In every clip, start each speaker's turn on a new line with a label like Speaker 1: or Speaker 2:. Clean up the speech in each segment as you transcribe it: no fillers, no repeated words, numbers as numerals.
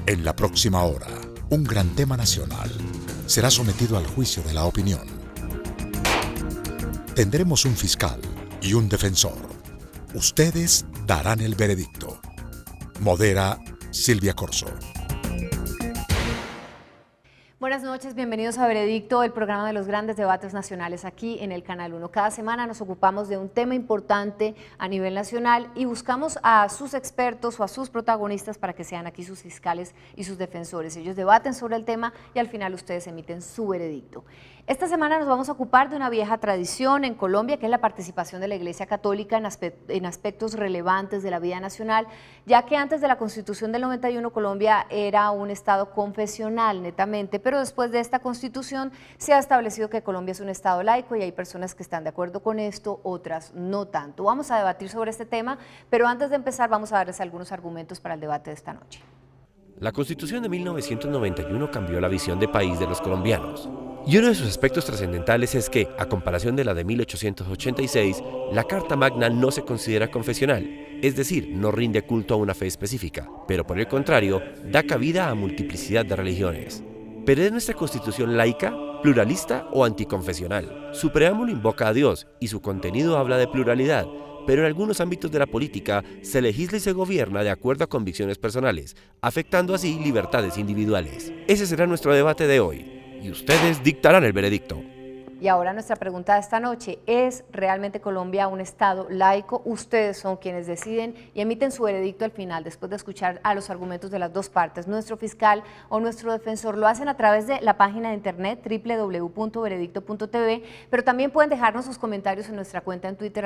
Speaker 1: En la próxima hora, un gran tema nacional será sometido al juicio de la opinión. Tendremos un fiscal y un defensor. Ustedes darán el veredicto. Modera Silvia Corso.
Speaker 2: Buenas noches, bienvenidos a Veredicto, el programa de los grandes debates nacionales aquí en el Canal 1. Cada semana nos ocupamos de un tema importante a nivel nacional y buscamos a sus expertos o a sus protagonistas para que sean aquí sus fiscales y sus defensores. Ellos debaten sobre el tema y al final ustedes emiten su veredicto. Esta semana nos vamos a ocupar de una vieja tradición en Colombia, que es la participación de la Iglesia Católica en aspectos relevantes de la vida nacional, ya que antes de la Constitución del 91 Colombia era un estado confesional netamente, pero después de esta Constitución se ha establecido que Colombia es un estado laico y hay personas que están de acuerdo con esto, otras no tanto. Vamos a debatir sobre este tema, pero antes de empezar vamos a darles algunos argumentos para el debate de esta noche.
Speaker 3: La Constitución de 1991 cambió la visión de país de los colombianos. Y uno de sus aspectos trascendentales es que, a comparación de la de 1886, la Carta Magna no se considera confesional, es decir, no rinde culto a una fe específica, pero por el contrario, da cabida a multiplicidad de religiones. ¿Pero es nuestra Constitución laica, pluralista o anticonfesional? Su preámbulo invoca a Dios y su contenido habla de pluralidad, pero en algunos ámbitos de la política se legisla y se gobierna de acuerdo a convicciones personales, afectando así libertades individuales. Ese será nuestro debate de hoy. Y ustedes dictarán el veredicto.
Speaker 2: Y ahora nuestra pregunta de esta noche, ¿es realmente Colombia un estado laico? Ustedes son quienes deciden y emiten su veredicto al final, después de escuchar a los argumentos de las dos partes. Nuestro fiscal o nuestro defensor lo hacen a través de la página de internet www.veredicto.tv, pero también pueden dejarnos sus comentarios en nuestra cuenta en Twitter,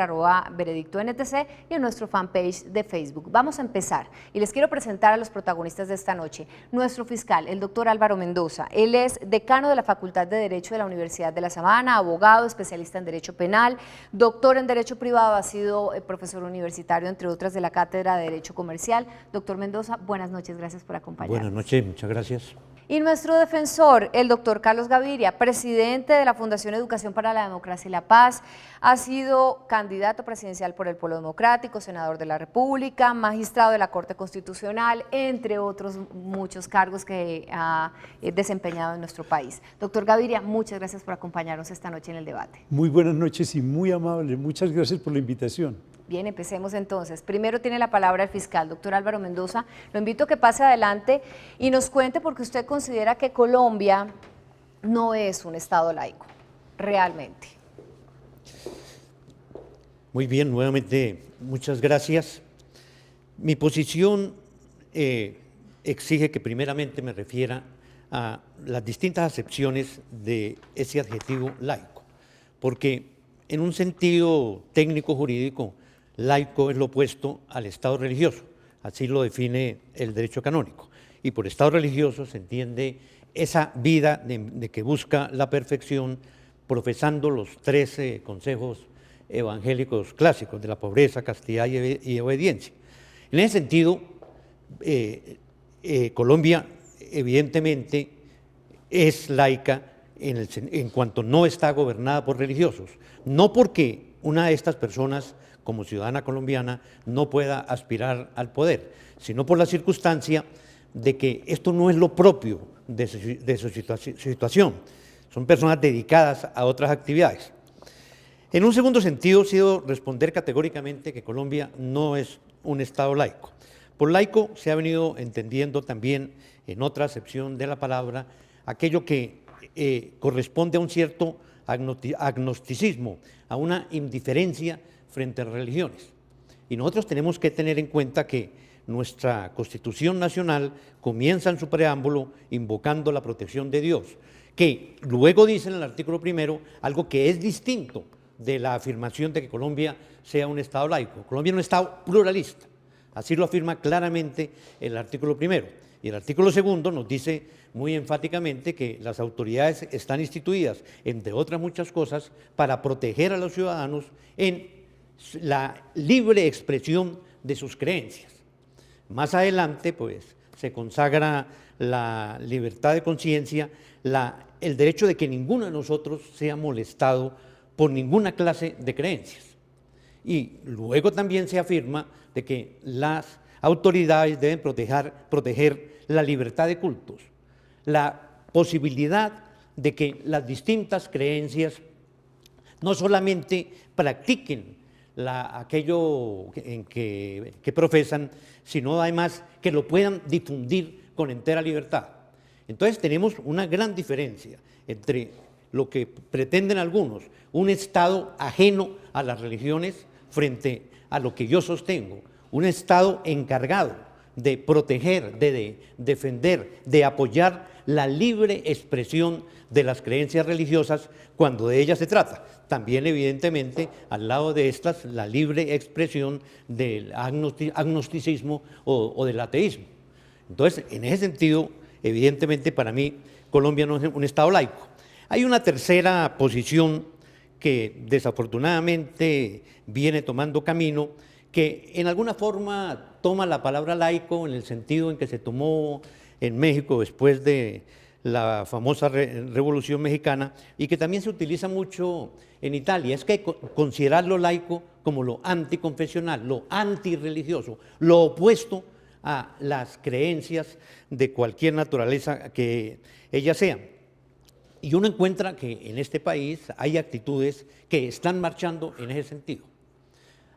Speaker 2: @veredictontc, y en nuestro fanpage de Facebook. Vamos a empezar y les quiero presentar a los protagonistas de esta noche. Nuestro fiscal, el doctor Álvaro Mendoza. Él es decano de la Facultad de Derecho de la Universidad de La Sabana, abogado, especialista en Derecho Penal, doctor en Derecho Privado, ha sido profesor universitario, entre otras, de la Cátedra de Derecho Comercial. Doctor Mendoza, buenas noches, gracias por acompañarnos.
Speaker 4: Buenas noches, muchas gracias.
Speaker 2: Y nuestro defensor, el doctor Carlos Gaviria, presidente de la Fundación Educación para la Democracia y la Paz, ha sido candidato presidencial por el Polo Democrático, senador de la República, magistrado de la Corte Constitucional, entre otros muchos cargos que ha desempeñado en nuestro país. Doctor Gaviria, muchas gracias por acompañarnos esta noche en el debate.
Speaker 5: Muy buenas noches y muy amable, muchas gracias por la invitación.
Speaker 2: Bien, empecemos entonces. Primero tiene la palabra el fiscal, doctor Álvaro Mendoza. Lo invito a que pase adelante y nos cuente por qué usted considera que Colombia no es un estado laico, realmente.
Speaker 4: Muy bien, nuevamente, muchas gracias. Mi posición exige que primeramente me refiera a las distintas acepciones de ese adjetivo laico, porque en un sentido técnico jurídico, laico es lo opuesto al Estado religioso, así lo define el derecho canónico, y por Estado religioso se entiende esa vida de que busca la perfección profesando los 13 consejos evangélicos clásicos de la pobreza, castidad y obediencia. En ese sentido, Colombia evidentemente es laica en cuanto no está gobernada por religiosos, no porque una de estas personas como ciudadana colombiana no pueda aspirar al poder, sino por la circunstancia de que esto no es lo propio de su situación. Son personas dedicadas a otras actividades. En un segundo sentido, decido responder categóricamente que Colombia no es un Estado laico. Por laico se ha venido entendiendo también, en otra acepción de la palabra, aquello que corresponde a un cierto agnosticismo, a una indiferencia frente a las religiones. Y nosotros tenemos que tener en cuenta que nuestra Constitución Nacional comienza en su preámbulo invocando la protección de Dios, que luego dice en el artículo primero algo que es distinto de la afirmación de que Colombia sea un Estado laico. Colombia es un Estado pluralista, así lo afirma claramente el artículo primero. Y el artículo segundo nos dice muy enfáticamente que las autoridades están instituidas, entre otras muchas cosas, para proteger a los ciudadanos en la libre expresión de sus creencias. Más adelante, pues, se consagra la libertad de conciencia, el derecho de que ninguno de nosotros sea molestado por ninguna clase de creencias. Y luego también se afirma de que las autoridades deben proteger la libertad de cultos, la posibilidad de que las distintas creencias no solamente practiquen aquello que profesan, sino además que lo puedan difundir con entera libertad. Entonces tenemos una gran diferencia entre lo que pretenden algunos, un Estado ajeno a las religiones, frente a lo que yo sostengo, un Estado encargado de proteger, de defender, de apoyar la libre expresión de las creencias religiosas cuando de ellas se trata. También, evidentemente, al lado de estas, la libre expresión del agnosticismo o del ateísmo. Entonces, en ese sentido, evidentemente, para mí, Colombia no es un Estado laico. Hay una tercera posición que desafortunadamente viene tomando camino, que en alguna forma toma la palabra laico en el sentido en que se tomó en México después de la famosa Revolución Mexicana, y que también se utiliza mucho en Italia, es que considerarlo laico como lo anticonfesional, lo antirreligioso, lo opuesto a las creencias de cualquier naturaleza que ellas sean. Y uno encuentra que en este país hay actitudes que están marchando en ese sentido.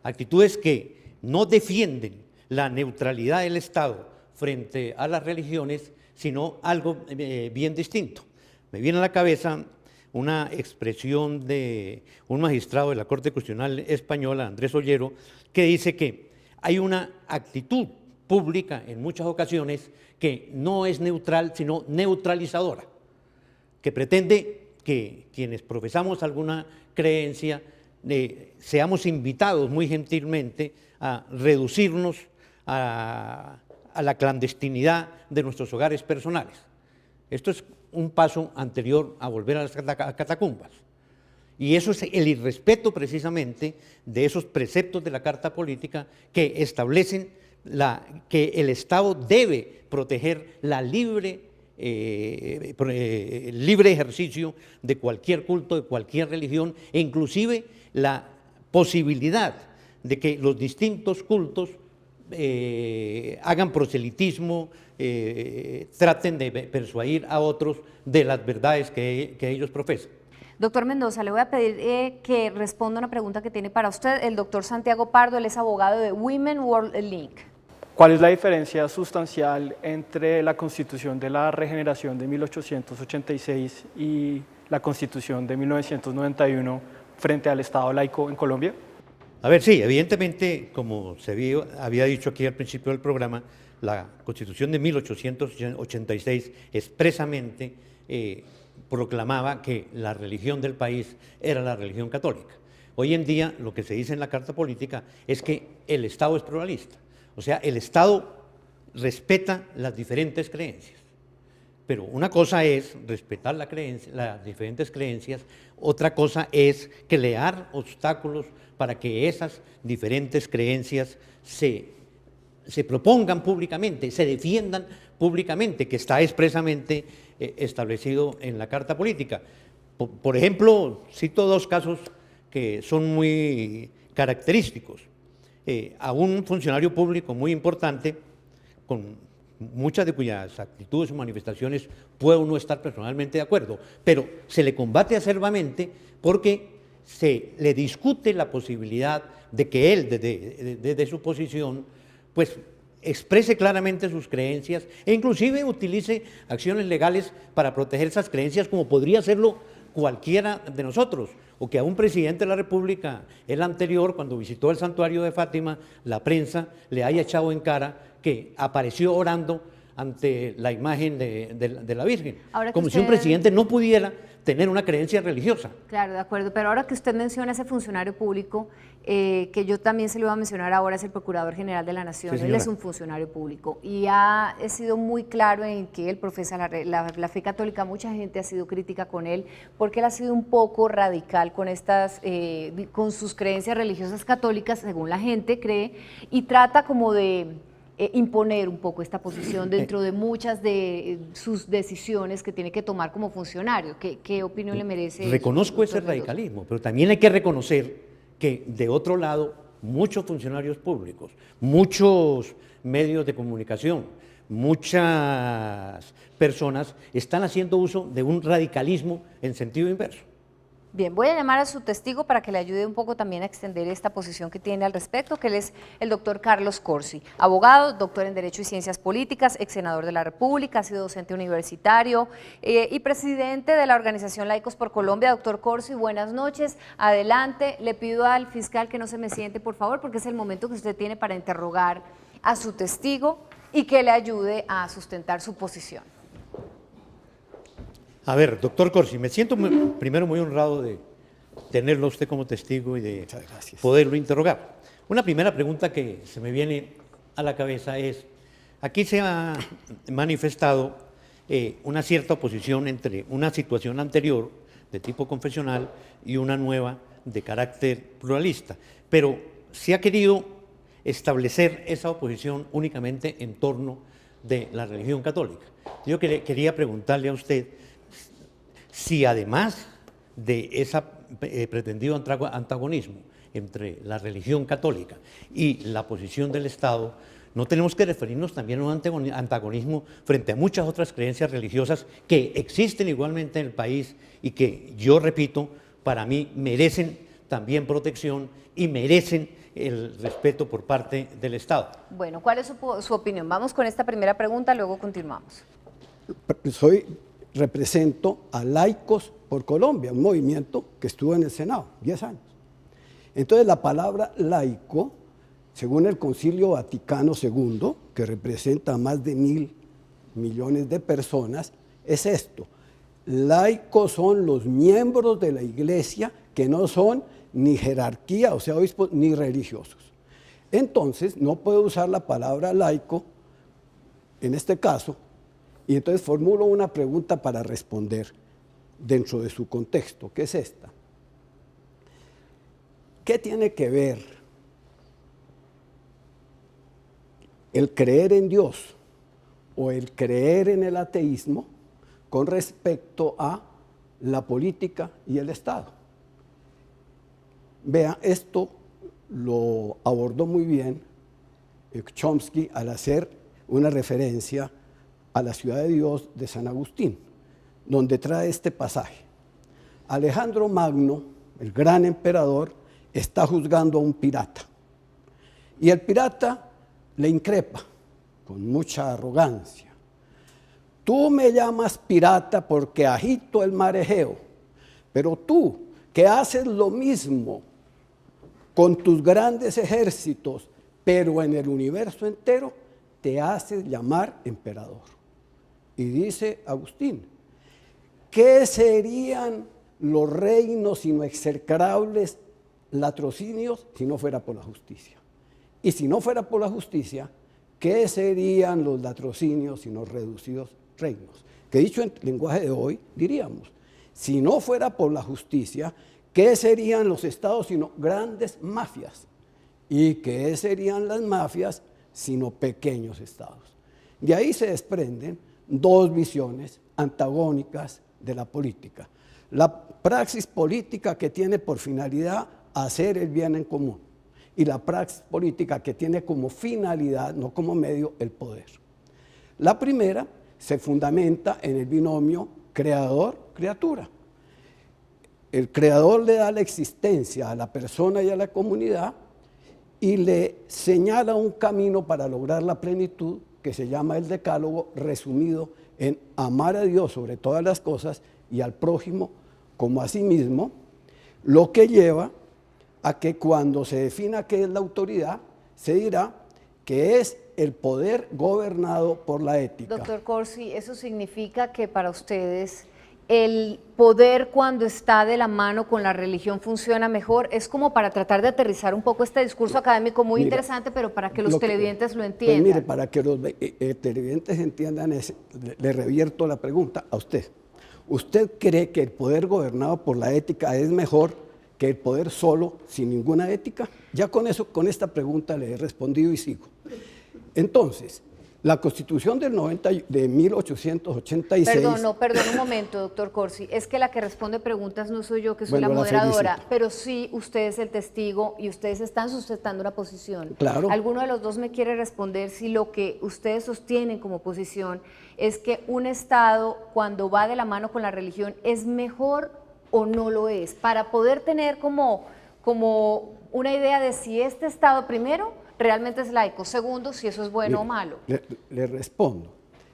Speaker 4: Actitudes que no defienden la neutralidad del Estado frente a las religiones, sino algo bien distinto. Me viene a la cabeza una expresión de un magistrado de la Corte Constitucional Española, Andrés Ollero, que dice que hay una actitud pública en muchas ocasiones que no es neutral, sino neutralizadora, que pretende que quienes profesamos alguna creencia seamos invitados muy gentilmente a reducirnos a la clandestinidad de nuestros hogares personales. Esto es un paso anterior a volver a las catacumbas. Y eso es el irrespeto precisamente de esos preceptos de la Carta Política que establecen que el Estado debe proteger la libre ejercicio de cualquier culto, de cualquier religión, e inclusive la posibilidad de que los distintos cultos hagan proselitismo, traten de persuadir a otros de las verdades que ellos profesan.
Speaker 2: Doctor Mendoza, le voy a pedir que responda una pregunta que tiene para usted el doctor Santiago Pardo. Él es abogado de Women World Link.
Speaker 6: ¿Cuál es la diferencia sustancial entre la Constitución de la Regeneración de 1886 y la Constitución de 1991 frente al Estado laico en Colombia?
Speaker 4: A ver, sí, evidentemente, como había dicho aquí al principio del programa, la Constitución de 1886 expresamente proclamaba que la religión del país era la religión católica. Hoy en día lo que se dice en la Carta Política es que el Estado es pluralista, o sea, el Estado respeta las diferentes creencias. Pero una cosa es respetar las diferentes creencias, otra cosa es crear obstáculos para que esas diferentes creencias se propongan públicamente, se defiendan públicamente, que está expresamente establecido en la Carta Política. Por ejemplo, cito dos casos que son muy característicos. A un funcionario público muy importante, con muchas de cuyas actitudes o manifestaciones puedo no estar personalmente de acuerdo, pero se le combate acerbamente porque se le discute la posibilidad de que él, desde su posición, pues exprese claramente sus creencias e inclusive utilice acciones legales para proteger esas creencias, como podría hacerlo cualquiera de nosotros, o que a un presidente de la República, el anterior, cuando visitó el santuario de Fátima, la prensa le haya echado en cara que apareció orando ante la imagen de la Virgen, como si un presidente no pudiera tener una creencia religiosa.
Speaker 2: Claro, de acuerdo, pero ahora que usted menciona ese funcionario público, que yo también se lo iba a mencionar ahora, es el Procurador General de la Nación. Sí, él es un funcionario público y ha sido muy claro en que él profesa la fe católica. Mucha gente ha sido crítica con él porque él ha sido un poco radical con sus creencias religiosas católicas, según la gente cree, y trata como de imponer un poco esta posición dentro de muchas de sus decisiones que tiene que tomar como funcionario. ¿Qué opinión le merece?
Speaker 4: Reconozco ese radicalismo, pero también hay que reconocer que de otro lado muchos funcionarios públicos, muchos medios de comunicación, muchas personas están haciendo uso de un radicalismo en sentido inverso.
Speaker 2: Bien, voy a llamar a su testigo para que le ayude un poco también a extender esta posición que tiene al respecto, que él es el doctor Carlos Corsi, abogado, doctor en Derecho y Ciencias Políticas, ex senador de la República, ha sido docente universitario y presidente de la organización Laicos por Colombia. Doctor Corsi, buenas noches, adelante. Le pido al fiscal que no se me siente, por favor, porque es el momento que usted tiene para interrogar a su testigo y que le ayude a sustentar su posición.
Speaker 4: A ver, doctor Corsi, me siento primero muy honrado de tenerlo a usted como testigo y de poderlo interrogar. Una primera pregunta que se me viene a la cabeza es, aquí se ha manifestado una cierta oposición entre una situación anterior de tipo confesional y una nueva de carácter pluralista, pero se ha querido establecer esa oposición únicamente en torno de la religión católica. Yo quería preguntarle a usted si además de ese pretendido antagonismo entre la religión católica y la posición del Estado, no tenemos que referirnos también a un antagonismo frente a muchas otras creencias religiosas que existen igualmente en el país y que, yo repito, para mí merecen también protección y merecen el respeto por parte del Estado.
Speaker 2: Bueno, ¿cuál es su opinión? Vamos con esta primera pregunta, luego continuamos.
Speaker 7: Represento a Laicos por Colombia, un movimiento que estuvo en el Senado 10 años. Entonces la palabra laico, según el Concilio Vaticano II, que representa a más de 1.000 millones de personas, es esto: laicos son los miembros de la Iglesia que no son ni jerarquía, o sea, obispos, ni religiosos. Entonces no puedo usar la palabra laico en este caso. Y entonces formulo una pregunta para responder dentro de su contexto, que es esta. ¿Qué tiene que ver el creer en Dios o el creer en el ateísmo con respecto a la política y el Estado? Vea, esto lo abordó muy bien Chomsky al hacer una referencia a la ciudad de Dios de San Agustín, donde trae este pasaje. Alejandro Magno, el gran emperador, está juzgando a un pirata. Y el pirata le increpa con mucha arrogancia. Tú me llamas pirata porque agito el mar Egeo, pero tú, que haces lo mismo con tus grandes ejércitos, pero en el universo entero, te haces llamar emperador. Y dice Agustín, ¿qué serían los reinos sino execrables latrocinios si no fuera por la justicia? Y si no fuera por la justicia, ¿qué serían los latrocinios sino reducidos reinos? Que dicho en lenguaje de hoy, diríamos, si no fuera por la justicia, ¿qué serían los estados sino grandes mafias? ¿Y qué serían las mafias sino pequeños estados? De ahí se desprenden dos visiones antagónicas de la política. La praxis política que tiene por finalidad hacer el bien en común y la praxis política que tiene como finalidad, no como medio, el poder. La primera se fundamenta en el binomio creador-criatura. El creador le da la existencia a la persona y a la comunidad y le señala un camino para lograr la plenitud que se llama el decálogo, resumido en amar a Dios sobre todas las cosas y al prójimo como a sí mismo, lo que lleva a que cuando se defina qué es la autoridad, se dirá que es el poder gobernado por la ética.
Speaker 2: Doctor Corsi, ¿eso significa que para ustedes el poder cuando está de la mano con la religión funciona mejor? Es como para tratar de aterrizar un poco este discurso académico muy interesante, pero para que los televidentes lo entiendan.
Speaker 7: Pues mire, para que los televidentes entiendan, le revierto la pregunta a usted. ¿Usted cree que el poder gobernado por la ética es mejor que el poder solo, sin ninguna ética? Ya con esta pregunta le he respondido y sigo. Entonces, La Constitución de 1886...
Speaker 2: Perdón un momento, doctor Corsi. Es que la que responde preguntas no soy yo, que soy
Speaker 7: Bueno,
Speaker 2: la
Speaker 7: la
Speaker 2: moderadora,
Speaker 7: felicito.
Speaker 2: pero sí usted es el testigo y ustedes están sustentando una posición.
Speaker 7: Claro.
Speaker 2: ¿Alguno de los dos me quiere responder si lo que ustedes sostienen como posición es que un Estado, cuando va de la mano con la religión, es mejor o no lo es? Para poder tener como una idea de si este Estado, primero, realmente es laico, segundo, si eso es bueno o malo.
Speaker 7: Le respondo.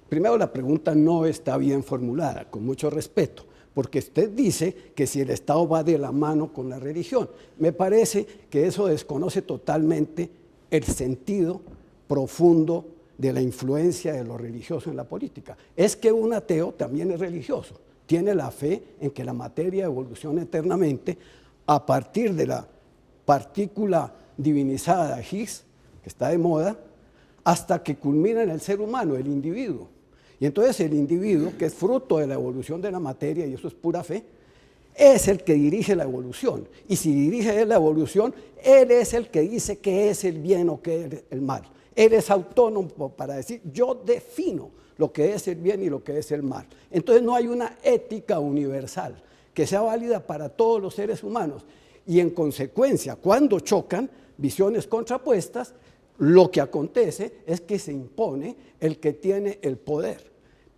Speaker 7: Primero, la pregunta no está bien formulada, con mucho respeto, porque usted dice que si el Estado va de la mano con la religión. Me parece que eso desconoce totalmente el sentido profundo de la influencia de lo religioso en la política. Es que un ateo también es religioso, tiene la fe en que la materia evoluciona eternamente a partir de la partícula divinizada Higgs, que está de moda, hasta que culmina en el ser humano, el individuo. Y entonces el individuo, que es fruto de la evolución de la materia, y eso es pura fe, es el que dirige la evolución. Y si dirige la evolución, él es el que dice qué es el bien o qué es el mal. Él es autónomo para decir, yo defino lo que es el bien y lo que es el mal. Entonces no hay una ética universal que sea válida para todos los seres humanos. Y en consecuencia, cuando chocan visiones contrapuestas, lo que acontece es que se impone el que tiene el poder,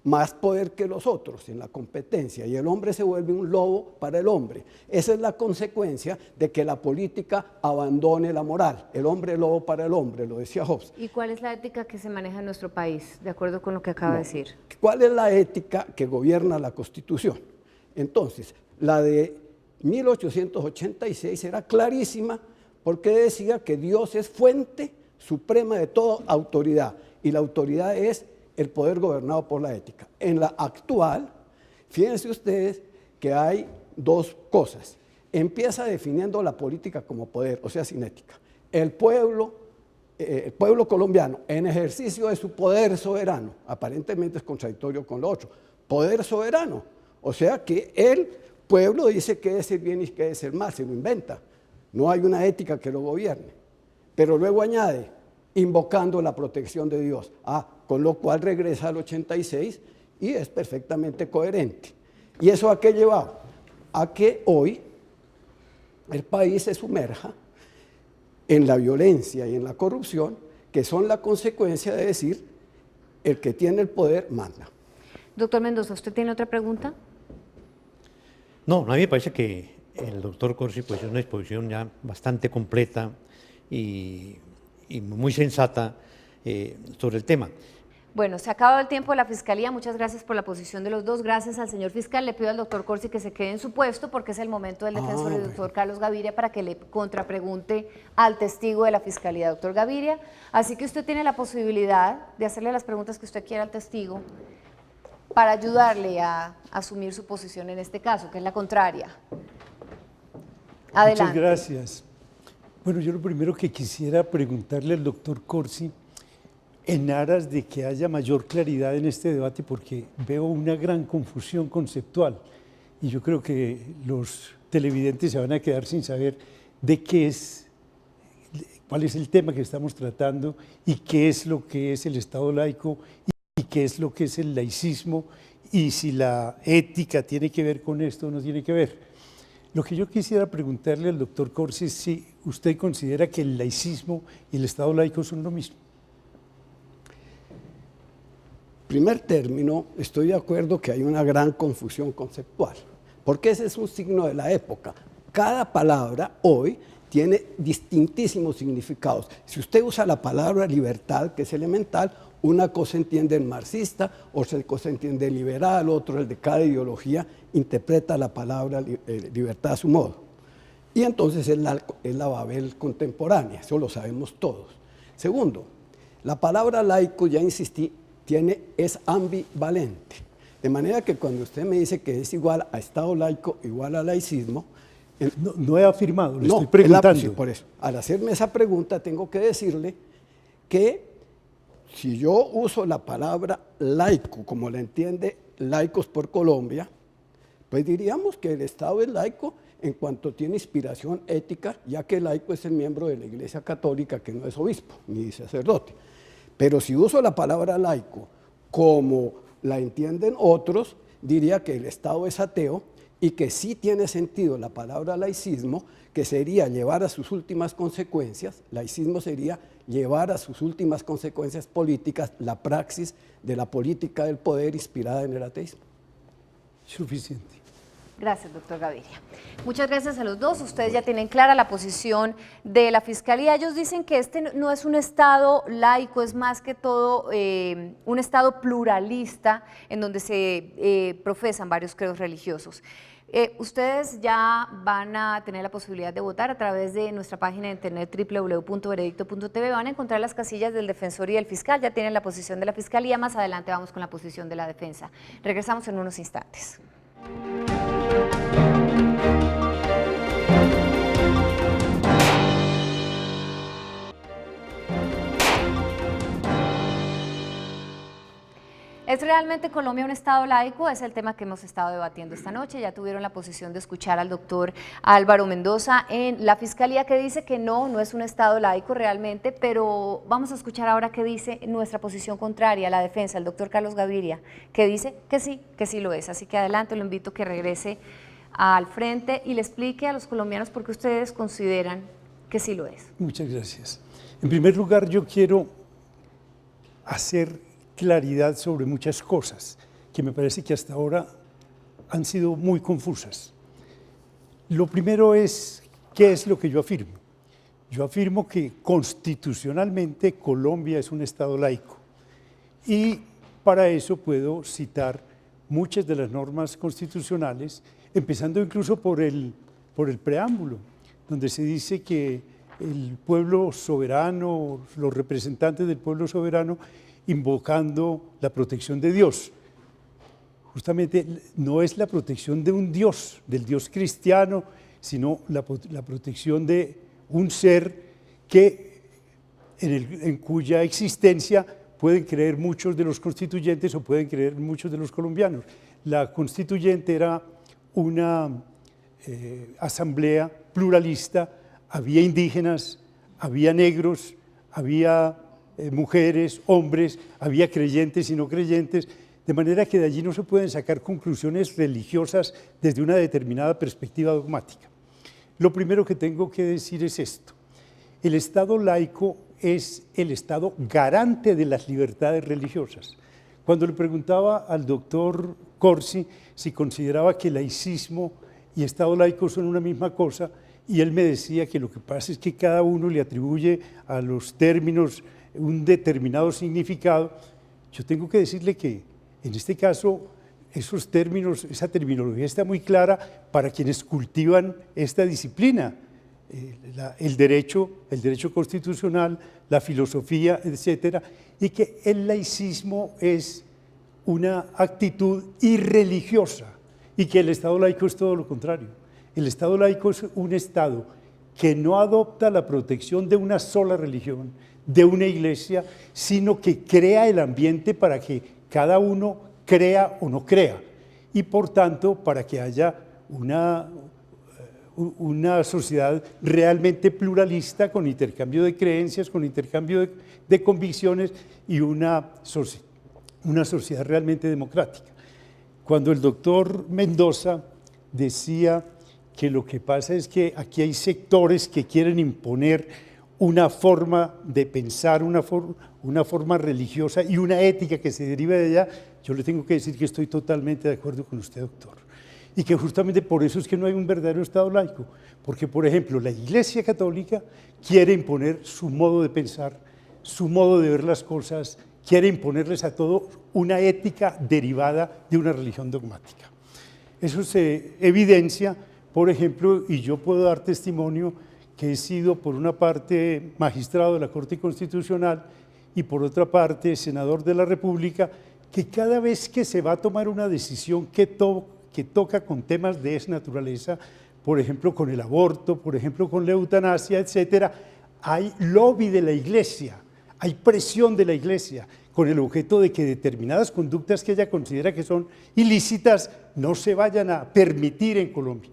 Speaker 7: más poder que los otros en la competencia, y el hombre se vuelve un lobo para el hombre. Esa es la consecuencia de que la política abandone la moral. El hombre lobo para el hombre, lo decía Hobbes.
Speaker 2: ¿Y cuál es la ética que se maneja en nuestro país, de acuerdo con lo que acaba de decir?
Speaker 7: ¿Cuál es la ética que gobierna la Constitución? Entonces, la de 1886 era clarísima porque decía que Dios es fuente suprema de toda autoridad y la autoridad es el poder gobernado por la ética. En la actual, fíjense ustedes que hay dos cosas. Empieza definiendo la política como poder, o sea, sin ética. El pueblo colombiano, en ejercicio de su poder soberano, aparentemente es contradictorio con lo otro, poder soberano, o sea que el pueblo dice qué es el bien y qué es el mal, se lo inventa. No hay una ética que lo gobierne. Pero luego añade, invocando la protección de Dios. Con lo cual regresa al 86 y es perfectamente coherente. ¿Y eso a qué lleva? A que hoy el país se sumerja en la violencia y en la corrupción, que son la consecuencia de decir, el que tiene el poder manda.
Speaker 2: Doctor Mendoza, ¿usted tiene otra pregunta?
Speaker 4: No, a mí me parece que el doctor Corsi pues, es una exposición ya bastante completa y muy sensata sobre el tema.
Speaker 2: Bueno, se ha acabado el tiempo de la Fiscalía. Muchas gracias por la posición de los dos. Gracias al señor fiscal. Le pido al doctor Corsi que se quede en su puesto porque es el momento del defensor, el doctor Carlos Gaviria, para que le contrapregunte al testigo de la Fiscalía, doctor Gaviria. Así que usted tiene la posibilidad de hacerle las preguntas que usted quiera al testigo para ayudarle a asumir su posición en este caso, que es la contraria. Adelante.
Speaker 5: Muchas gracias. Bueno, yo lo primero que quisiera preguntarle al doctor Corsi, en aras de que haya mayor claridad en este debate, porque veo una gran confusión conceptual y yo creo que los televidentes se van a quedar sin saber de qué es, cuál es el tema que estamos tratando y qué es lo que es el Estado laico y qué es lo que es el laicismo y si la ética tiene que ver con esto o no tiene que ver. Lo que yo quisiera preguntarle al doctor Corsi es si usted considera que el laicismo y el Estado laico son lo mismo.
Speaker 7: Primer término, estoy de acuerdo que hay una gran confusión conceptual, porque ese es un signo de la época. Cada palabra hoy tiene distintísimos significados. Si usted usa la palabra libertad, que es elemental, una cosa entiende el marxista, otra cosa entiende el liberal, otro el de cada ideología interpreta la palabra libertad a su modo. Y entonces es la Babel contemporánea, eso lo sabemos todos. Segundo, la palabra laico, ya insistí, es ambivalente. De manera que cuando usted me dice que es igual a Estado laico, igual a laicismo,
Speaker 5: no he afirmado, le estoy preguntando.
Speaker 7: Sí, por eso. Al hacerme esa pregunta tengo que decirle que si yo uso la palabra laico, como la entiende Laicos por Colombia, pues diríamos que el Estado es laico en cuanto tiene inspiración ética, ya que el laico es el miembro de la Iglesia Católica que no es obispo ni sacerdote. Pero si uso la palabra laico como la entienden otros, diría que el Estado es ateo y que sí tiene sentido la palabra laicismo, que sería llevar a sus últimas consecuencias, laicismo sería llevar a sus últimas consecuencias políticas la praxis de la política del poder inspirada en el ateísmo.
Speaker 5: Suficiente.
Speaker 2: Gracias, doctor Gaviria. Muchas gracias a los dos. Ustedes ya tienen clara la posición de la Fiscalía. Ellos dicen que este no es un Estado laico, es más que todo un Estado pluralista en donde se profesan varios credos religiosos. Ustedes ya van a tener la posibilidad de votar a través de nuestra página de internet www.veredicto.tv. Van a encontrar las casillas del defensor y del fiscal. Ya tienen la posición de la Fiscalía. Más adelante vamos con la posición de la defensa. Regresamos en unos instantes. ¿Es realmente Colombia un Estado laico? Es el tema que hemos estado debatiendo esta noche. Ya tuvieron la posición de escuchar al doctor Álvaro Mendoza en la Fiscalía, que dice que no es un Estado laico realmente, pero vamos a escuchar ahora qué dice nuestra posición contraria, la defensa, el doctor Carlos Gaviria, que dice que sí lo es. Así que adelante, lo invito a que regrese al frente y le explique a los colombianos por qué ustedes consideran que sí lo es.
Speaker 5: Muchas gracias. En primer lugar, yo quiero hacer claridad sobre muchas cosas que me parece que hasta ahora han sido muy confusas. Lo primero es, ¿qué es lo que yo afirmo? Yo afirmo que constitucionalmente Colombia es un Estado laico y para eso puedo citar muchas de las normas constitucionales, empezando incluso por el preámbulo, donde se dice que el pueblo soberano, los representantes del pueblo soberano, invocando la protección de Dios. Justamente no es la protección de un Dios, del Dios cristiano, sino la protección de un ser que, en cuya existencia pueden creer muchos de los constituyentes o pueden creer muchos de los colombianos. La constituyente era una asamblea pluralista, había indígenas, había negros, había mujeres, hombres, había creyentes y no creyentes, de manera que de allí no se pueden sacar conclusiones religiosas desde una determinada perspectiva dogmática. Lo primero que tengo que decir es esto: el Estado laico es el Estado garante de las libertades religiosas. Cuando le preguntaba al doctor Corsi si consideraba que laicismo y Estado laico son una misma cosa, y él me decía que lo que pasa es que cada uno le atribuye a los términos un determinado significado, yo tengo que decirle que en este caso esos términos, esa terminología está muy clara para quienes cultivan esta disciplina, el derecho constitucional, la filosofía, etcétera, y que el laicismo es una actitud irreligiosa y que el Estado laico es todo lo contrario. El Estado laico es un Estado que no adopta la protección de una sola religión, de una iglesia, sino que crea el ambiente para que cada uno crea o no crea, y por tanto para que haya una sociedad realmente pluralista, con intercambio de creencias, con intercambio de convicciones y una sociedad realmente democrática. Cuando el doctor Mendoza decía que lo que pasa es que aquí hay sectores que quieren imponer una forma de pensar, una forma religiosa y una ética que se deriva de allá, yo le tengo que decir que estoy totalmente de acuerdo con usted, doctor. Y que justamente por eso es que no hay un verdadero Estado laico, porque, por ejemplo, la Iglesia Católica quiere imponer su modo de pensar, su modo de ver las cosas, quiere imponerles a todo una ética derivada de una religión dogmática. Eso se evidencia, por ejemplo, y yo puedo dar testimonio que he sido por una parte magistrado de la Corte Constitucional y por otra parte senador de la República, que cada vez que se va a tomar una decisión que toca con temas de esa naturaleza, por ejemplo con el aborto, por ejemplo con la eutanasia, etcétera, hay lobby de la Iglesia, hay presión de la Iglesia, con el objeto de que determinadas conductas que ella considera que son ilícitas no se vayan a permitir en Colombia.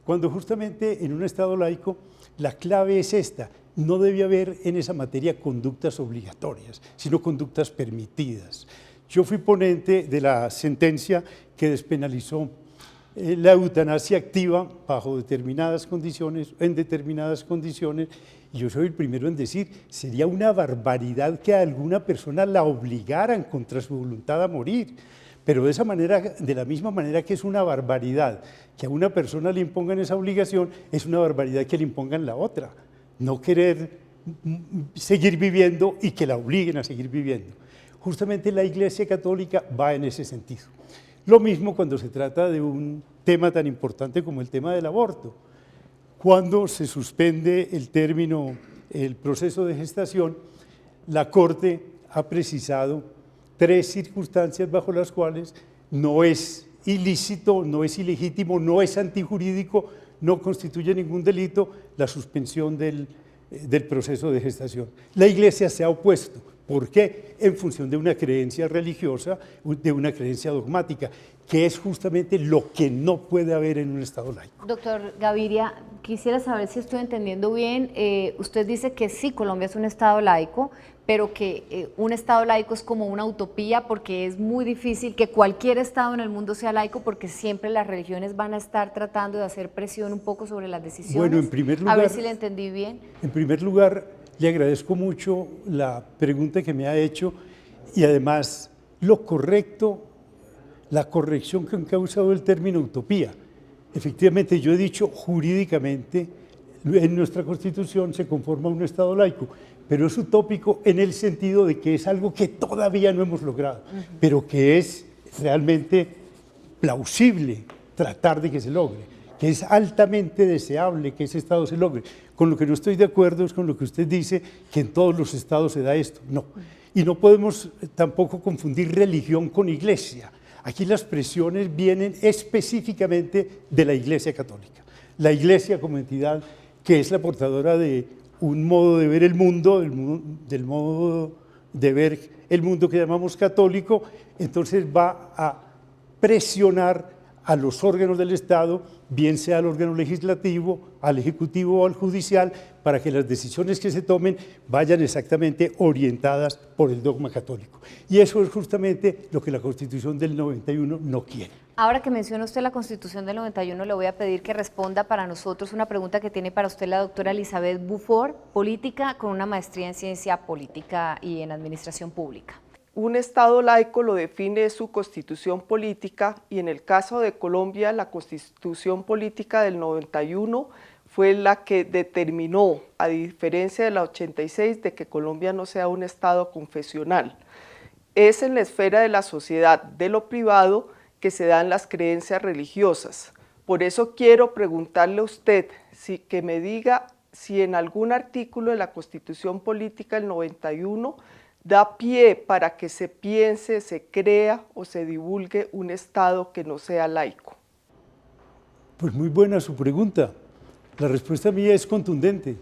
Speaker 5: Cuando justamente en un Estado laico la clave es esta: no debe haber en esa materia conductas obligatorias, sino conductas permitidas. Yo fui ponente de la sentencia que despenalizó la eutanasia activa bajo determinadas condiciones, en determinadas condiciones, y yo soy el primero en decir, sería una barbaridad que a alguna persona la obligaran contra su voluntad a morir, pero de esa manera, de la misma manera que es una barbaridad que a una persona le impongan esa obligación, es una barbaridad que le impongan la otra, no querer seguir viviendo y que la obliguen a seguir viviendo. Justamente la Iglesia Católica va en ese sentido. Lo mismo cuando se trata de un tema tan importante como el tema del aborto. Cuando se suspende el término, el proceso de gestación, la Corte ha precisado 3 circunstancias bajo las cuales no es ilícito, no es ilegítimo, no es antijurídico, no constituye ningún delito la suspensión del proceso de gestación. La Iglesia se ha opuesto. ¿Por qué? En función de una creencia religiosa, de una creencia dogmática, que es justamente lo que no puede haber en un Estado laico.
Speaker 2: Doctor Gaviria, quisiera saber si estoy entendiendo bien. Usted dice que sí, Colombia es un Estado laico, pero que un Estado laico es como una utopía porque es muy difícil que cualquier Estado en el mundo sea laico porque siempre las religiones van a estar tratando de hacer presión un poco sobre las decisiones.
Speaker 5: Bueno, en primer lugar,
Speaker 2: a ver si le entendí bien.
Speaker 5: En primer lugar, le agradezco mucho la pregunta que me ha hecho y además lo correcto, la corrección que han causado el término utopía. Efectivamente, yo he dicho jurídicamente, en nuestra Constitución se conforma un Estado laico, pero es utópico en el sentido de que es algo que todavía no hemos logrado, pero que es realmente plausible tratar de que se logre, que es altamente deseable que ese Estado se logre. Con lo que no estoy de acuerdo es con lo que usted dice, que en todos los Estados se da esto. No. Y no podemos tampoco confundir religión con iglesia. Aquí las presiones vienen específicamente de la Iglesia Católica. La Iglesia como entidad que es la portadora de un modo de ver el mundo, del modo de ver el mundo que llamamos católico, entonces va a presionar a los órganos del Estado, bien sea al órgano legislativo, al ejecutivo o al judicial, para que las decisiones que se tomen vayan exactamente orientadas por el dogma católico. Y eso es justamente lo que la Constitución del 91 no quiere.
Speaker 2: Ahora que menciona usted la Constitución del 91, le voy a pedir que responda para nosotros una pregunta que tiene para usted la doctora Elizabeth Buford, política con una maestría en ciencia política y en administración pública.
Speaker 8: Un Estado laico lo define su constitución política y en el caso de Colombia la constitución política del 91 fue la que determinó, a diferencia de la 86, de que Colombia no sea un Estado confesional. Es en la esfera de la sociedad, de lo privado, que se dan las creencias religiosas. Por eso quiero preguntarle a usted, que me diga si en algún artículo de la constitución política del 91 da pie para que se piense, se crea o se divulgue un Estado que no sea laico.
Speaker 5: Pues muy buena su pregunta. La respuesta mía es contundente.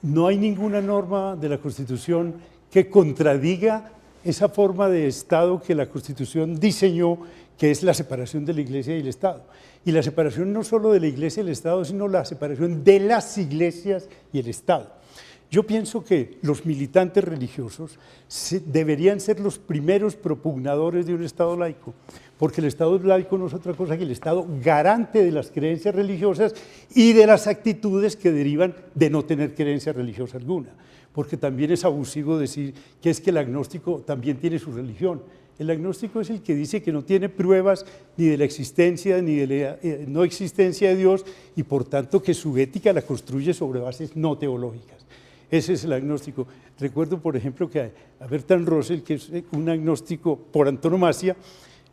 Speaker 5: No hay ninguna norma de la Constitución que contradiga esa forma de Estado que la Constitución diseñó, que es la separación de la Iglesia y el Estado. Y la separación no solo de la Iglesia y el Estado, sino la separación de las iglesias y el Estado. Yo pienso que los militantes religiosos deberían ser los primeros propugnadores de un Estado laico, porque el Estado laico no es otra cosa que el Estado garante de las creencias religiosas y de las actitudes que derivan de no tener creencia religiosa alguna, porque también es abusivo decir que es que el agnóstico también tiene su religión. El agnóstico es el que dice que no tiene pruebas ni de la existencia ni de la no existencia de Dios y por tanto que su ética la construye sobre bases no teológicas. Ese es el agnóstico. Recuerdo, por ejemplo, que a Bertrand Russell, que es un agnóstico por antonomasia,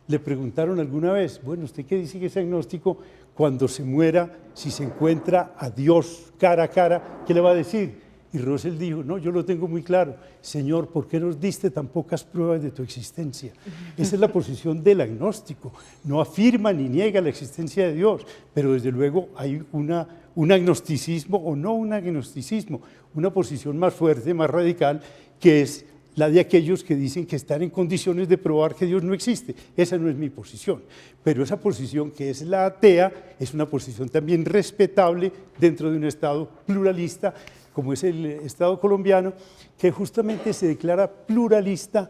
Speaker 5: le preguntaron alguna vez, bueno, ¿usted qué dice que es agnóstico? Cuando se muera, si se encuentra a Dios cara a cara, ¿qué le va a decir? Y Russell dijo, no, yo lo tengo muy claro, Señor, ¿por qué nos diste tan pocas pruebas de tu existencia? Esa es la posición del agnóstico, no afirma ni niega la existencia de Dios, pero desde luego hay un agnosticismo o no un agnosticismo, una posición más fuerte, más radical, que es la de aquellos que dicen que están en condiciones de probar que Dios no existe. Esa no es mi posición, pero esa posición que es la atea es una posición también respetable dentro de un Estado pluralista, como es el Estado colombiano, que justamente se declara pluralista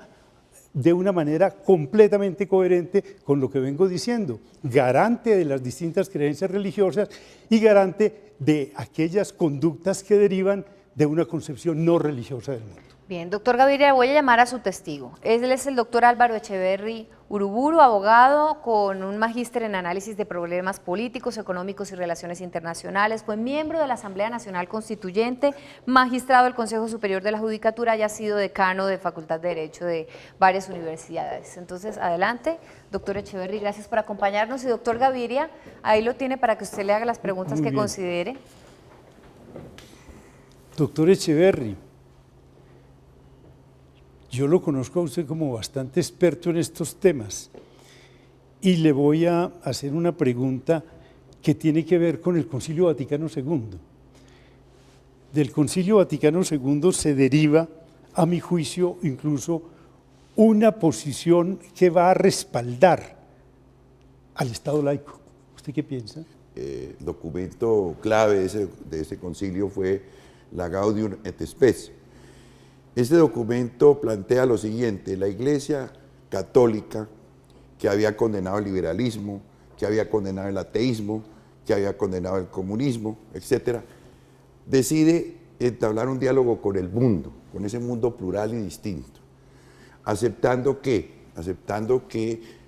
Speaker 5: de una manera completamente coherente con lo que vengo diciendo, garante de las distintas creencias religiosas y garante de aquellas conductas que derivan de una concepción no religiosa del mundo.
Speaker 2: Bien, doctor Gaviria, voy a llamar a su testigo. Él es el doctor Álvaro Echeverry Uruburu, abogado con un magíster en análisis de problemas políticos, económicos y relaciones internacionales. Fue miembro de la Asamblea Nacional Constituyente, magistrado del Consejo Superior de la Judicatura y ha sido decano de Facultad de Derecho de varias universidades. Entonces, adelante, doctor Echeverry, gracias por acompañarnos. Y doctor Gaviria, ahí lo tiene para que usted le haga las preguntas que considere.
Speaker 5: Doctor Echeverry, yo lo conozco a usted como bastante experto en estos temas y le voy a hacer una pregunta que tiene que ver con el Concilio Vaticano II. Del Concilio Vaticano II se deriva, a mi juicio, incluso una posición que va a respaldar al Estado laico. ¿Usted qué piensa?
Speaker 9: El documento clave de ese concilio fue la Gaudium et Spes. Este documento plantea lo siguiente: la Iglesia católica, que había condenado el liberalismo, que había condenado el ateísmo, que había condenado el comunismo, etc., decide entablar un diálogo con el mundo, con ese mundo plural y distinto, aceptando que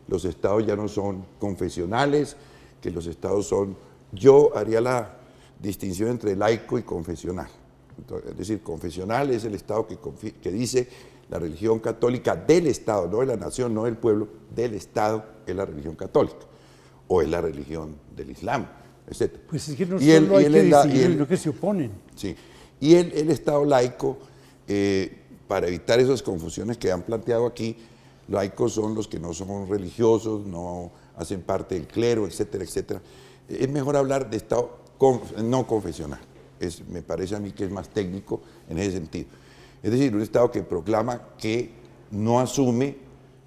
Speaker 9: los estados ya no son confesionales, que los estados son, yo haría la distinción entre laico y confesional. Es decir, confesional es el Estado que dice la religión católica del Estado, no de la nación, no del pueblo, del Estado es la religión católica, o es la religión del Islam, etc.
Speaker 5: Pues es que no solo hay que distinguir, sino que se oponen.
Speaker 9: Sí, y el Estado laico, para evitar esas confusiones que han planteado aquí, laicos son los que no son religiosos, no hacen parte del clero, etcétera, etcétera. Es mejor hablar de Estado no confesional. Me parece a mí que es más técnico en ese sentido. Es decir, un Estado que proclama que no asume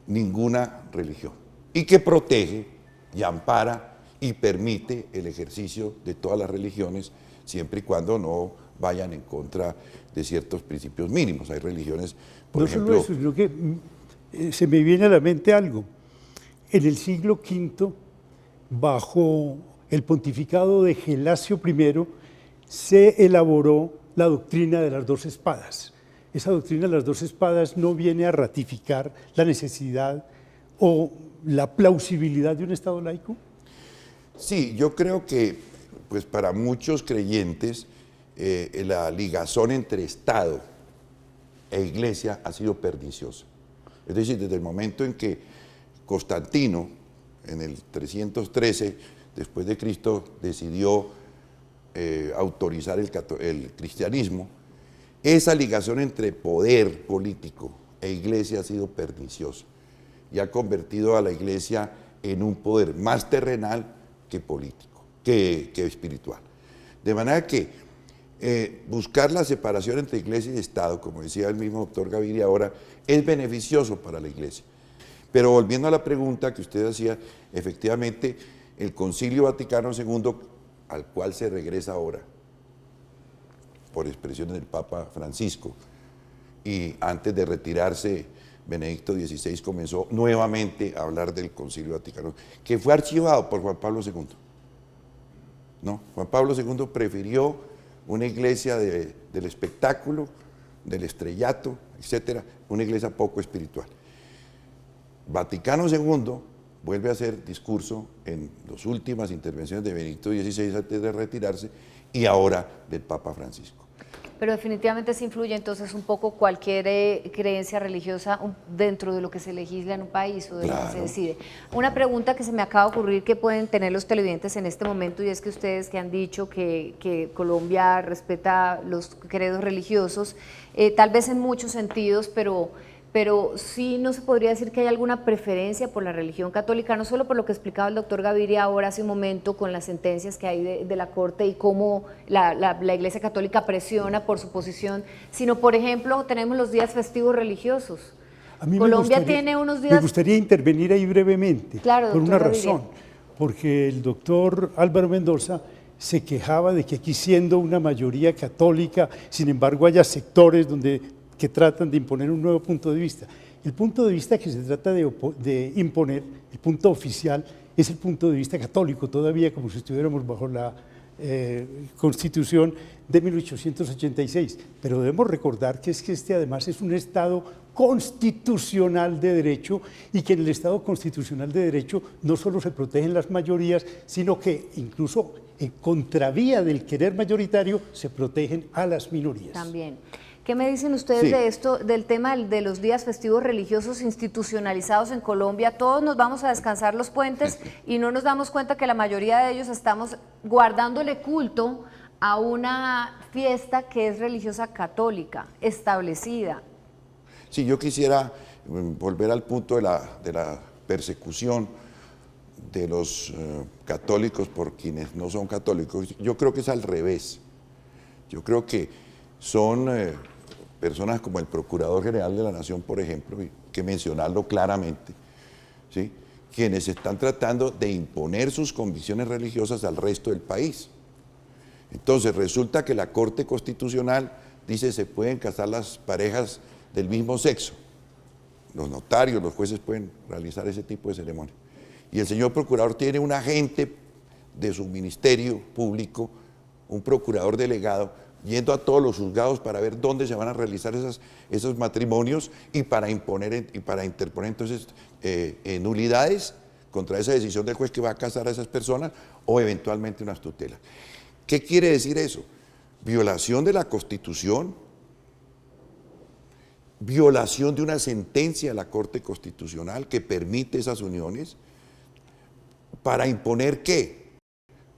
Speaker 9: ninguna religión y que protege y ampara y permite el ejercicio de todas las religiones siempre y cuando no vayan en contra de ciertos principios mínimos. Hay religiones, por ejemplo...
Speaker 5: No solo eso, sino que se me viene a la mente algo. En el siglo V, bajo el pontificado de Gelasio I, se elaboró la doctrina de las dos espadas. Esa doctrina de las dos espadas no viene a ratificar la necesidad o la plausibilidad de un Estado laico.
Speaker 9: Sí, yo creo que pues para muchos creyentes la ligazón entre Estado e Iglesia ha sido perniciosa. Es decir, desde el momento en que Constantino, en el 313 después de Cristo, decidió autorizar el cristianismo, esa ligación entre poder político e Iglesia ha sido perniciosa y ha convertido a la Iglesia en un poder más terrenal que político, que espiritual. De manera que buscar la separación entre Iglesia y Estado, como decía el mismo doctor Gaviria ahora, es beneficioso para la Iglesia. Pero volviendo a la pregunta que usted hacía, efectivamente el Concilio Vaticano II, al cual se regresa ahora, por expresiones del Papa Francisco, y antes de retirarse, Benedicto XVI comenzó nuevamente a hablar del Concilio Vaticano, que fue archivado por Juan Pablo II. No, Juan Pablo II prefirió una iglesia del espectáculo, del estrellato, etcétera, una iglesia poco espiritual. Vaticano II vuelve a hacer discurso en las últimas intervenciones de Benedicto XVI antes de retirarse y ahora del Papa Francisco.
Speaker 2: Pero definitivamente se influye entonces un poco cualquier creencia religiosa dentro de lo que se legisla en un país o de lo que se decide. Una pregunta que se me acaba de ocurrir que pueden tener los televidentes en este momento, y es que ustedes que han dicho que Colombia respeta los credos religiosos, tal vez en muchos sentidos, pero sí no se podría decir que hay alguna preferencia por la religión católica, no solo por lo que explicaba el doctor Gaviria ahora hace un momento con las sentencias que hay de la Corte y cómo la Iglesia Católica presiona por su posición, sino, por ejemplo, tenemos los días festivos religiosos.
Speaker 5: A mí
Speaker 2: Colombia tiene unos días...
Speaker 5: Me gustaría intervenir ahí brevemente,
Speaker 2: claro,
Speaker 5: por una
Speaker 2: Gaviria.
Speaker 5: razón, porque el doctor Álvaro Mendoza se quejaba de que aquí, siendo una mayoría católica, sin embargo haya sectores que tratan de imponer un nuevo punto de vista. El punto de vista que se trata de imponer, el punto oficial, es el punto de vista católico, todavía como si estuviéramos bajo la Constitución de 1886. Pero debemos recordar que este además es un Estado constitucional de derecho, y que en el Estado constitucional de derecho no solo se protegen las mayorías, sino que incluso en contravía del querer mayoritario se protegen a las minorías.
Speaker 2: También. ¿Qué me dicen ustedes
Speaker 9: Sí.
Speaker 2: de esto, del tema de los días festivos religiosos institucionalizados en Colombia? Todos nos vamos a descansar los puentes y no nos damos cuenta que la mayoría de ellos estamos guardándole culto a una fiesta que es religiosa católica, establecida.
Speaker 9: Sí, yo quisiera volver al punto de la persecución de los católicos por quienes no son católicos. Yo creo que es al revés. Yo creo que son personas como el Procurador General de la Nación, por ejemplo, y hay que mencionarlo claramente, ¿sí?, quienes están tratando de imponer sus convicciones religiosas al resto del país. Entonces resulta que la Corte Constitucional dice se pueden casar las parejas del mismo sexo. Los notarios, los jueces pueden realizar ese tipo de ceremonias. Y el señor procurador tiene un agente de su ministerio público, un procurador delegado, yendo a todos los juzgados para ver dónde se van a realizar esos matrimonios y para interponer entonces nulidades contra esa decisión del juez que va a casar a esas personas, o eventualmente unas tutelas. ¿Qué quiere decir eso? Violación de la Constitución, violación de una sentencia de la Corte Constitucional que permite esas uniones, para imponer ¿qué?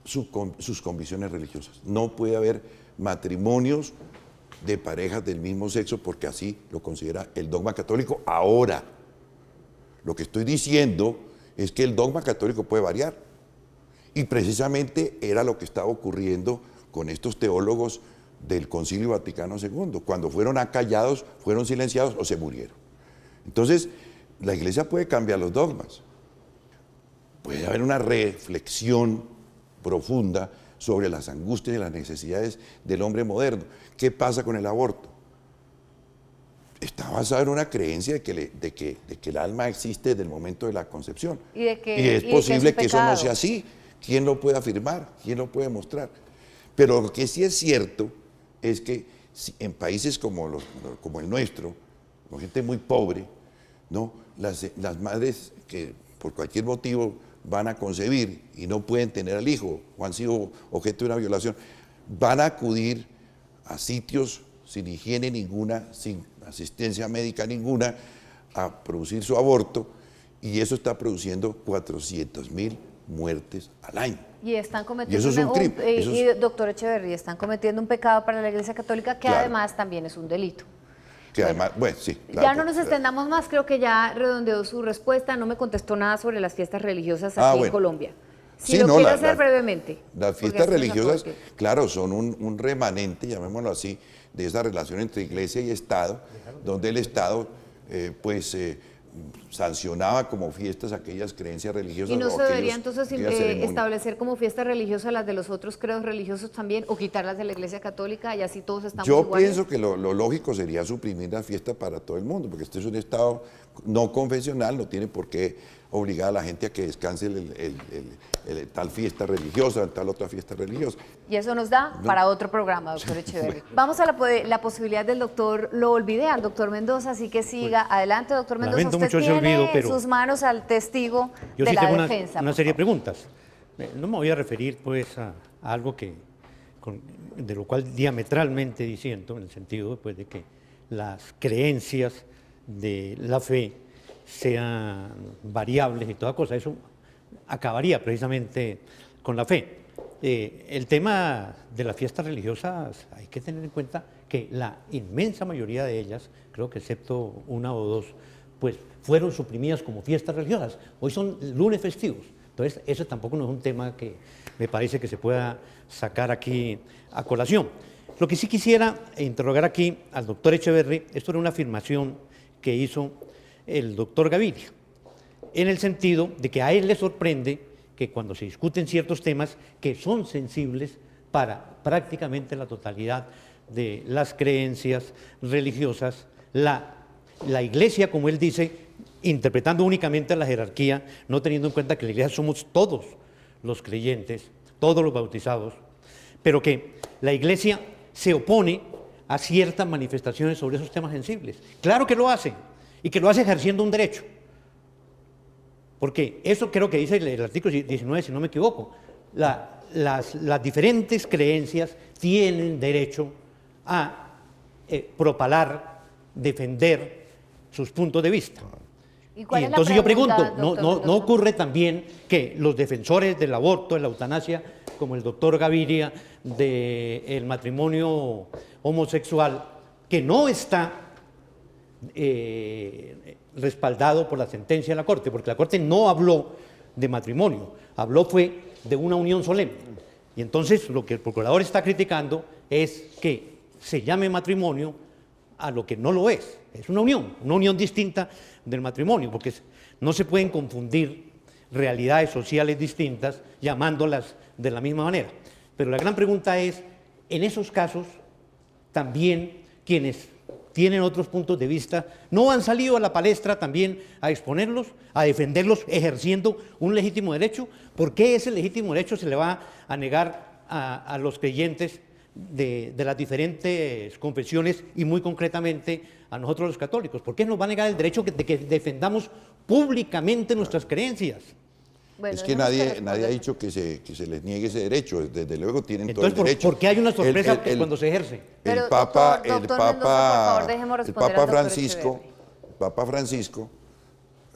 Speaker 9: Sus convicciones religiosas. No puede haber matrimonios de parejas del mismo sexo porque así lo considera el dogma católico. Ahora, lo que estoy diciendo es que el dogma católico puede variar, y precisamente era lo que estaba ocurriendo con estos teólogos del Concilio Vaticano II. Cuando fueron acallados, fueron silenciados o se murieron. Entonces, la Iglesia puede cambiar los dogmas, puede haber una reflexión profunda sobre las angustias y las necesidades del hombre moderno. ¿Qué pasa con el aborto? Está basado en una creencia de que el alma existe desde el momento de la concepción.
Speaker 2: Y es
Speaker 9: posible que eso no
Speaker 2: pecado.
Speaker 9: sea así. ¿Quién lo puede afirmar? ¿Quién lo puede mostrar? Pero lo que sí es cierto es que en países como el nuestro, con gente muy pobre, ¿no?, las madres que por cualquier motivo van a concebir y no pueden tener al hijo o han sido objeto de una violación, van a acudir a sitios sin higiene ninguna, sin asistencia médica ninguna, a producir su aborto, y eso está produciendo 400.000 muertes al año.
Speaker 2: Y están cometiendo
Speaker 9: Y eso es un crimen.
Speaker 2: doctor Echeverry, están cometiendo un pecado para la Iglesia Católica que
Speaker 9: Claro.
Speaker 2: además también es un delito.
Speaker 9: Que
Speaker 2: Bueno,
Speaker 9: además, bueno, sí.
Speaker 2: Ya
Speaker 9: claro,
Speaker 2: no nos
Speaker 9: claro.
Speaker 2: extendamos más, creo que ya redondeó su respuesta, no me contestó nada sobre las fiestas religiosas
Speaker 9: Ah,
Speaker 2: aquí en
Speaker 9: bueno.
Speaker 2: Colombia. Si
Speaker 9: Sí,
Speaker 2: lo
Speaker 9: no,
Speaker 2: quiere
Speaker 9: la-
Speaker 2: hacer
Speaker 9: la-
Speaker 2: brevemente.
Speaker 9: Las
Speaker 2: porque
Speaker 9: fiestas
Speaker 2: así nos
Speaker 9: religiosas,
Speaker 2: acaba el tiempo.
Speaker 9: claro, son un remanente, llamémoslo así, de esa relación entre Iglesia y Estado, donde el Estado sancionaba como fiestas aquellas creencias religiosas.
Speaker 2: ¿Y no
Speaker 9: o
Speaker 2: se
Speaker 9: aquellos-
Speaker 2: debería entonces
Speaker 9: aquellas ceremonias.
Speaker 2: establecer como fiesta religiosa las de los otros credos religiosos también, o quitarlas de la Iglesia Católica y así todos estamos
Speaker 9: Yo
Speaker 2: iguales?
Speaker 9: pienso que lo lógico sería suprimir la fiesta para todo el mundo, porque este es un Estado no confesional, no tiene por qué obligar a la gente a que descanse tal fiesta religiosa, tal otra fiesta religiosa.
Speaker 2: Y eso nos da para otro programa, doctor Echeverry. Vamos a la posibilidad del doctor, lo olvidé, al doctor Mendoza, así que siga. Adelante, doctor Mendoza,
Speaker 4: lamento
Speaker 2: usted
Speaker 4: mucho ese
Speaker 2: tiene
Speaker 4: olvido, pero
Speaker 2: en sus manos al testigo
Speaker 4: Yo
Speaker 2: de
Speaker 4: sí
Speaker 2: la
Speaker 4: tengo
Speaker 2: defensa.
Speaker 4: una
Speaker 2: por
Speaker 4: serie de
Speaker 2: favor.
Speaker 4: preguntas. No me voy a referir pues a algo de lo cual diametralmente disiento, en el sentido pues, de que las creencias de la fe sean variables y toda cosa. Eso acabaría precisamente con la fe. El tema de las fiestas religiosas, hay que tener en cuenta que la inmensa mayoría de ellas, creo que excepto una o dos, pues fueron suprimidas como fiestas religiosas. Hoy son lunes festivos. Entonces, eso tampoco no es un tema que me parece que se pueda sacar aquí a colación. Lo que sí quisiera interrogar aquí al doctor Echeverry, esto era una afirmación que hizo el doctor Gaviria, en el sentido de que a él le sorprende que cuando se discuten ciertos temas que son sensibles para prácticamente la totalidad de las creencias religiosas, la Iglesia, como él dice, interpretando únicamente la jerarquía, no teniendo en cuenta que la Iglesia somos todos los creyentes, todos los bautizados, pero que la Iglesia se opone a ciertas manifestaciones sobre esos temas sensibles. Claro que lo hace, y que lo hace ejerciendo un derecho. Porque eso creo que dice el artículo 19, si no me equivoco. Las diferentes creencias tienen derecho a propalar, defender sus puntos de vista.
Speaker 2: ¿Y cuál
Speaker 4: Y
Speaker 2: es la
Speaker 4: entonces yo
Speaker 2: pregunta,
Speaker 4: pregunto,
Speaker 2: doctor?
Speaker 4: ¿no ocurre también que los defensores del aborto, de la eutanasia, como el doctor Gaviria, del matrimonio homosexual, que no está respaldado por la sentencia de la Corte, porque la Corte no habló de matrimonio, habló fue de una unión solemne? Y entonces lo que el procurador está criticando es que se llame matrimonio a lo que no lo es una unión distinta del matrimonio, porque no se pueden confundir realidades sociales distintas llamándolas de la misma manera. Pero la gran pregunta es, en esos casos, también quienes tienen otros puntos de vista, ¿no han salido a la palestra también a exponerlos, a defenderlos, ejerciendo un legítimo derecho? ¿Por qué ese legítimo derecho se le va a negar a los creyentes de las diferentes confesiones y muy concretamente a nosotros los católicos? ¿Por qué nos va a negar el derecho de que defendamos públicamente nuestras creencias?
Speaker 2: Bueno,
Speaker 9: es que nadie ha dicho que se les niegue ese derecho, desde luego tienen todo el
Speaker 4: Entonces,
Speaker 9: derecho.
Speaker 4: ¿por qué hay una sorpresa cuando se ejerce?
Speaker 2: Pero,
Speaker 9: El Papa,
Speaker 2: doctor Mendoza, por favor, déjeme responder al doctor Echeverri.
Speaker 9: el Papa Francisco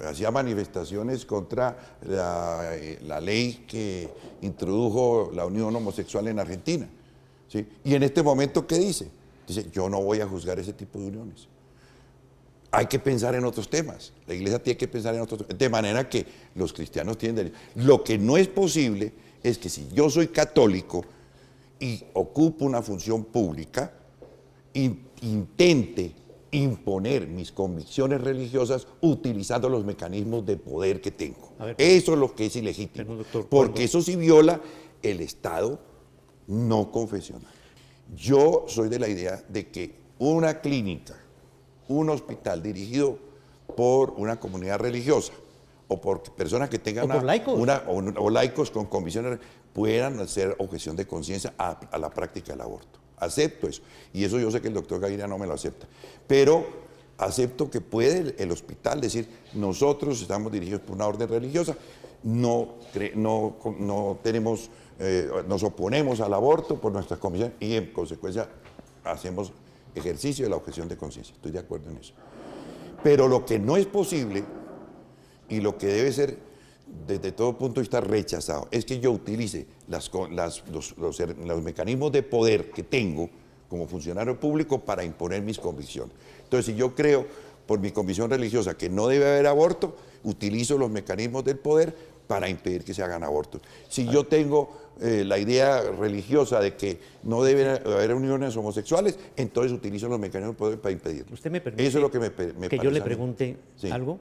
Speaker 9: hacía manifestaciones contra la ley que introdujo la unión homosexual en Argentina, ¿sí? Y en este momento, ¿qué dice? Dice, yo no voy a juzgar ese tipo de uniones. Hay que pensar en otros temas. La Iglesia tiene que pensar en otros temas. De manera que los cristianos tienen derecho. Lo que no es posible es que si yo soy católico y ocupo una función pública, intente imponer mis convicciones religiosas utilizando los mecanismos de poder que tengo. Eso es lo que es ilegítimo.
Speaker 4: Doctor,
Speaker 9: porque eso sí viola el Estado no confesional. Yo soy de la idea de que una clínica, un hospital dirigido por una comunidad religiosa o por personas que tengan o laicos con convicciones puedan hacer objeción de conciencia a la práctica del aborto. Acepto eso. Y eso yo sé que el doctor Gaviria no me lo acepta. Pero acepto que puede el hospital decir, nosotros estamos dirigidos por una orden religiosa, nos oponemos al aborto por nuestras convicciones y en consecuencia hacemos ejercicio de la objeción de conciencia. Estoy de acuerdo en eso. Pero lo que no es posible y lo que debe ser desde todo punto de vista rechazado es que yo utilice los mecanismos de poder que tengo como funcionario público para imponer mis convicciones. Entonces, si yo creo por mi convicción religiosa que no debe haber aborto, utilizo los mecanismos del poder para impedir que se hagan abortos. Si yo tengo la idea religiosa de que no deben haber uniones homosexuales, entonces utilizo los mecanismos de poder para impedirlo.
Speaker 4: ¿Usted me permite
Speaker 9: eso es lo que me parece
Speaker 4: que yo le pregunte algo?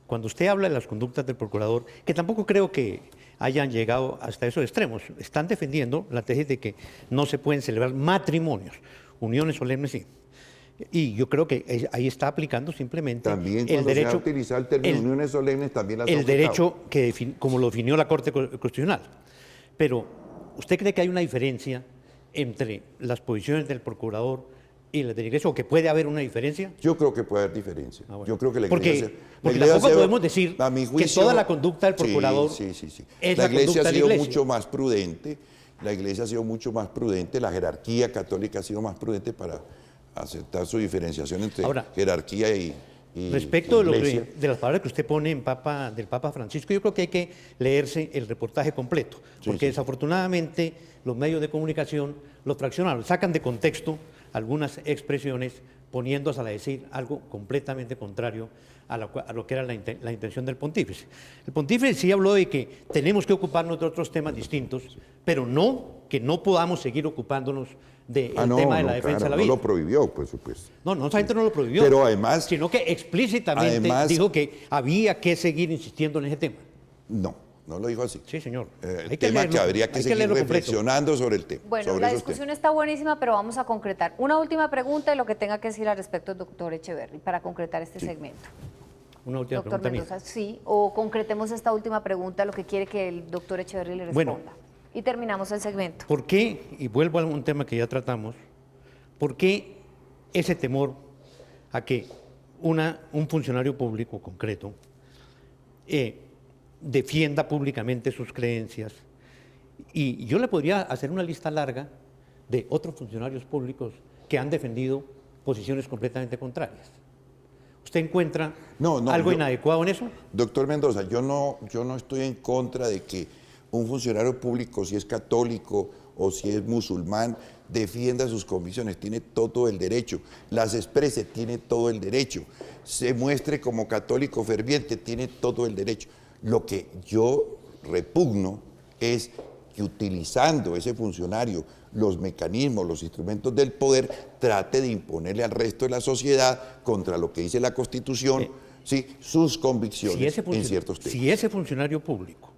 Speaker 4: Cuando usted habla de las conductas del procurador, que tampoco creo que hayan llegado hasta esos extremos, están defendiendo la tesis de que no se pueden celebrar matrimonios, uniones solemnes sí. Y yo creo que ahí está aplicando simplemente
Speaker 9: también
Speaker 4: el derecho.
Speaker 9: Se ha utilizado el término uniones solemnes, también las
Speaker 4: el derecho como lo definió la Corte Constitucional. Pero, ¿usted cree que hay una diferencia entre las posiciones del procurador y las de la Iglesia, o que puede haber una diferencia?
Speaker 9: Yo creo que puede haber diferencia.
Speaker 4: Bueno.
Speaker 9: Yo creo que la
Speaker 4: Iglesia...
Speaker 9: Porque
Speaker 4: tampoco podemos decir
Speaker 9: a mi juicio,
Speaker 4: que toda la conducta del procurador es
Speaker 9: la Iglesia ha sido
Speaker 4: Iglesia.
Speaker 9: mucho más prudente, la Iglesia ha sido mucho más prudente, la jerarquía católica ha sido más prudente para aceptar su diferenciación entre jerarquía y
Speaker 4: respecto de las palabras que usted pone del Papa Francisco, yo creo que hay que leerse el reportaje completo, porque desafortunadamente los medios de comunicación lo fraccionaron, sacan de contexto algunas expresiones poniéndose a decir algo completamente contrario a lo que era la intención del pontífice. El pontífice sí habló de que tenemos que ocuparnos de otros temas distintos, pero no que no podamos seguir ocupándonos del tema de la defensa de la vida.
Speaker 9: No lo prohibió, por supuesto.
Speaker 4: No solamente no lo prohibió,
Speaker 9: pero además,
Speaker 4: sino que explícitamente dijo que había que seguir insistiendo en ese tema.
Speaker 9: No, no lo dijo así.
Speaker 4: Sí, señor.
Speaker 9: El tema que habría que seguir reflexionando sobre el tema.
Speaker 2: Bueno,
Speaker 9: sobre
Speaker 2: la
Speaker 9: esos
Speaker 2: discusión
Speaker 9: temas.
Speaker 2: está buenísima, pero vamos a concretar. Una última pregunta y lo que tenga que decir al respecto el doctor Echeverry para concretar este segmento.
Speaker 4: Una última
Speaker 2: Doctor
Speaker 4: pregunta
Speaker 2: Mendoza,
Speaker 4: mía.
Speaker 2: sí, o concretemos esta última pregunta, lo que quiere que el doctor Echeverry le responda.
Speaker 4: Bueno.
Speaker 2: Y terminamos el segmento.
Speaker 4: ¿Por qué, y vuelvo a un tema que ya tratamos, por qué ese temor a que un funcionario público concreto defienda públicamente sus creencias? Y yo le podría hacer una lista larga de otros funcionarios públicos que han defendido posiciones completamente contrarias. ¿Usted encuentra algo inadecuado en eso?
Speaker 9: Doctor Mendoza, yo no estoy en contra de que un funcionario público, si es católico o si es musulmán, defienda sus convicciones, tiene todo el derecho, las exprese, tiene todo el derecho, se muestre como católico ferviente, tiene todo el derecho. Lo que yo repugno es que utilizando ese funcionario los mecanismos, los instrumentos del poder, trate de imponerle al resto de la sociedad contra lo que dice la Constitución, ¿sí? Sus convicciones en ciertos temas.
Speaker 4: Si ese funcionario público,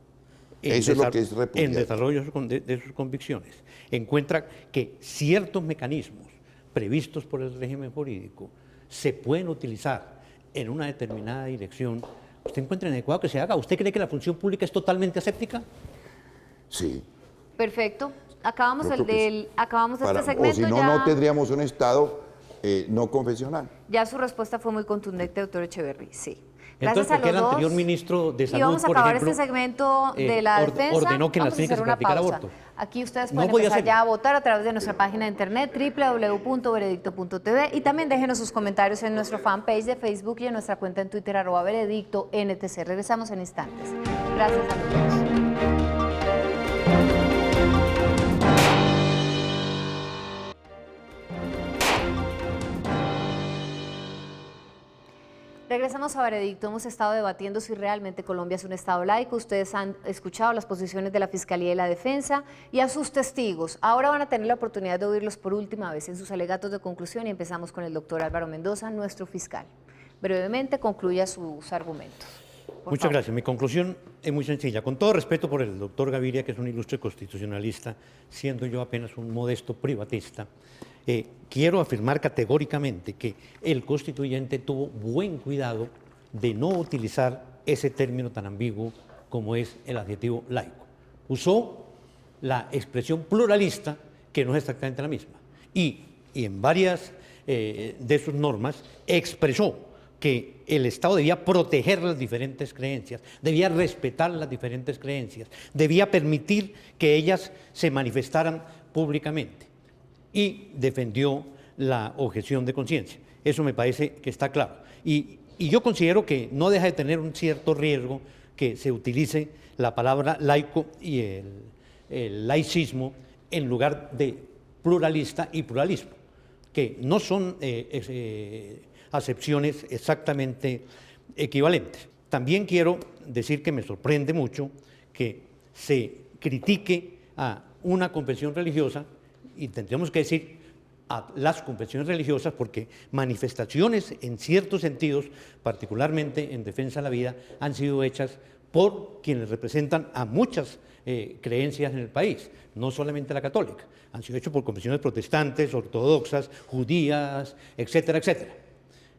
Speaker 9: eso es lo que es
Speaker 4: en
Speaker 9: repudiable.
Speaker 4: desarrollo de sus convicciones, encuentra que ciertos mecanismos previstos por el régimen jurídico se pueden utilizar en una determinada dirección, ¿usted encuentra inadecuado que se haga? ¿Usted cree que la función pública es totalmente aséptica?
Speaker 9: Sí.
Speaker 2: Perfecto. Acabamos
Speaker 9: Yo
Speaker 2: este segmento.
Speaker 9: O si no, no tendríamos un Estado no confesional.
Speaker 2: Ya su respuesta fue muy contundente, doctor Echeverry, sí.
Speaker 4: Entonces, ¿por qué el anterior ministro de Salud,
Speaker 2: y vamos a
Speaker 4: por
Speaker 2: acabar
Speaker 4: ejemplo,
Speaker 2: este segmento de la defensa.
Speaker 4: ordenó que en las clínicas se practicara aborto?
Speaker 2: Aquí ustedes
Speaker 4: No
Speaker 2: pueden
Speaker 4: voy a
Speaker 2: empezar
Speaker 4: hacerlo.
Speaker 2: ya a votar a través de nuestra página de internet www.veredicto.tv y también déjenos sus comentarios en nuestro fanpage de Facebook y en nuestra cuenta en Twitter @veredicto_NTC. Regresamos en instantes. Gracias a todos. Regresamos a Veredicto. Hemos estado debatiendo si realmente Colombia es un Estado laico. Ustedes han escuchado las posiciones de la Fiscalía y la Defensa y a sus testigos. Ahora van a tener la oportunidad de oírlos por última vez en sus alegatos de conclusión y empezamos con el doctor Álvaro Mendoza, nuestro fiscal. Brevemente concluya sus argumentos.
Speaker 4: Muchas gracias. Mi conclusión es muy sencilla. Con todo respeto por el doctor Gaviria, que es un ilustre constitucionalista, siendo yo apenas un modesto privatista, quiero afirmar categóricamente que el constituyente tuvo buen cuidado de no utilizar ese término tan ambiguo como es el adjetivo laico. Usó la expresión pluralista, que no es exactamente la misma, y en varias de sus normas expresó que el Estado debía proteger las diferentes creencias, debía respetar las diferentes creencias, debía permitir que ellas se manifestaran públicamente y defendió la objeción de conciencia. Eso me parece que está claro. Y yo considero que no deja de tener un cierto riesgo que se utilice la palabra laico y el laicismo en lugar de pluralista y pluralismo, que no son acepciones exactamente equivalentes. También quiero decir que me sorprende mucho que se critique a una confesión religiosa, y tendríamos que decir a las confesiones religiosas, porque manifestaciones en ciertos sentidos, particularmente en defensa de la vida, han sido hechas por quienes representan a muchas creencias en el país, no solamente la católica, han sido hechos por confesiones protestantes, ortodoxas, judías, etcétera, etcétera.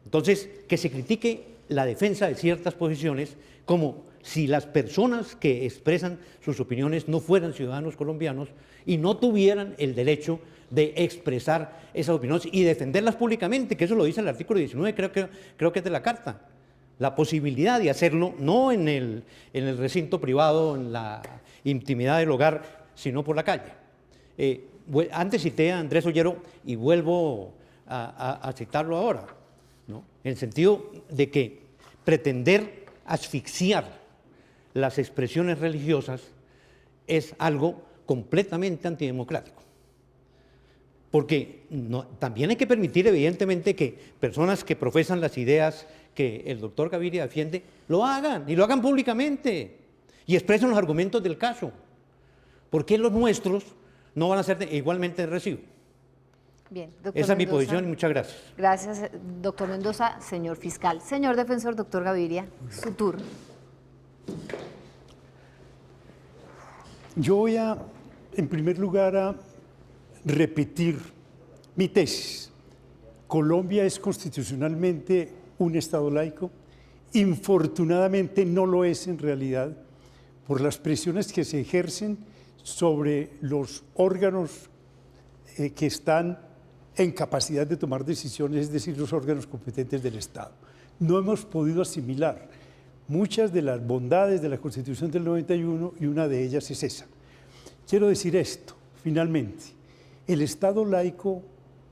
Speaker 4: Entonces, que se critique la defensa de ciertas posiciones como si las personas que expresan sus opiniones no fueran ciudadanos colombianos y no tuvieran el derecho de expresar esas opiniones y defenderlas públicamente, que eso lo dice el artículo 19, creo que es de la Carta. La posibilidad de hacerlo no en el recinto privado, en la intimidad del hogar, sino por la calle. Antes cité a Andrés Ollero y vuelvo a citarlo ahora, ¿no? En el sentido de que pretender asfixiar las expresiones religiosas es algo completamente antidemocrático. Porque también hay que permitir, evidentemente, que personas que profesan las ideas que el doctor Gaviria defiende, lo hagan, y lo hagan públicamente, y expresen los argumentos del caso. ¿Por qué los nuestros no van a ser igualmente de recibo?
Speaker 2: Bien, doctor
Speaker 4: Esa es mi
Speaker 2: Mendoza.
Speaker 4: posición y muchas gracias.
Speaker 2: Gracias, doctor Mendoza. Señor fiscal. Señor defensor, doctor Gaviria, su turno.
Speaker 5: Yo voy en primer lugar, a repetir mi tesis. Colombia es constitucionalmente un Estado laico. Infortunadamente no lo es en realidad por las presiones que se ejercen sobre los órganos que están en capacidad de tomar decisiones, es decir, los órganos competentes del Estado. No hemos podido asimilar muchas de las bondades de la Constitución del 91 y una de ellas es esa. Quiero decir esto, finalmente, el Estado laico